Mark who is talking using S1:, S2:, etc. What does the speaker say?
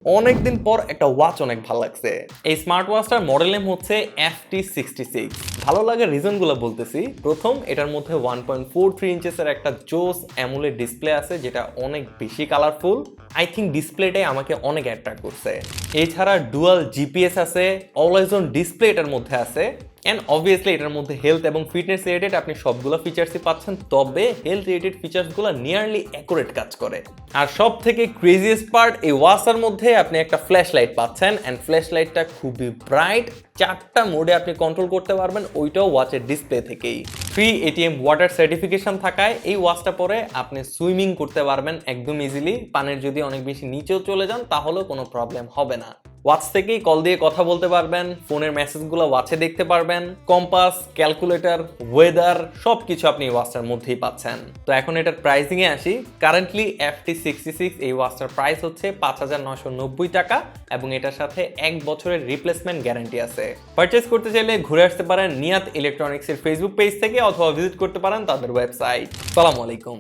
S1: অনেকদিন পর একটা ওয়াচ অনেক ভালো লাগছে। এই স্মার্ট ওয়াচটার মডেল নেম হচ্ছে FT66। ভালো লাগার রিজনগুলো বলতেছি। প্রথম, এটার মধ্যে 1.43 ইঞ্চেসের একটা জোস অ্যামোলেড ডিসপ্লে আছে, যেটা অনেক বেশি কালারফুল। আই থিঙ্ক ডিসপ্লেটাই আমাকে অনেক অ্যাট্রাক্ট করছে। এছাড়া ডুয়াল জিপিএস আছে, অলওয়েজ অন ডিসপ্লে এটার মধ্যে আছে, অ্যান্ড অবভিয়াসলি এটার মধ্যে হেলথ এবং ফিটনেস রিলেটেড আপনি সবগুলো ফিচার্সই পাচ্ছেন, তবে হেলথ রিলেটেড ফিচার্সগুলো নিয়ারলি অ্যাকুরেট কাজ করে। আর সব থেকে ক্রেজিয়েস্ট পার্ট, এই ওয়াচের মধ্যে আপনি একটা ফ্ল্যাশ লাইট পাচ্ছেন, অ্যান্ড ফ্ল্যাশ লাইটটা খুবই ব্রাইট। 4টা মোডে আপনি কন্ট্রোল করতে পারবেন, ওইটাও ওয়াচের ডিসপ্লে থেকেই। ফ্রি এটিএম ওয়াটার সার্টিফিকেশন থাকায় এই ওয়াচটা পরে আপনি সুইমিং করতে পারবেন একদম ইজিলি। পানির যদি অনেক বেশি নিচেও চলে যান তাহলেও কোনো প্রবলেম হবে না। ওয়াচ থেকেই কল দিয়ে কথা বলতে পারবেন, ফোনের মেসেজগুলো ওয়াচে দেখতে পারবেন, কম্পাস, ক্যালকুলেটর, ওয়েদার সবকিছু আপনি এই ওয়াচটার মধ্যেই পাচ্ছেন। তো এখন এটার প্রাইসিং এ আসি। কারেন্টলি FT66 এই ওয়াচটার প্রাইস হচ্ছে 5,990 টাকা, এবং এটার সাথে 1 বছরের রিপ্লেসমেন্ট গ্যারান্টি আছে। পারচেজ করতে চাইলে ঘুরে আসতে পারেন নিয়াত ইলেকট্রনিক্সের ফেসবুক পেজ থেকে, অথবা ভিজিট করতে পারেন তাদের ওয়েবসাইট। আসসালামু আলাইকুম।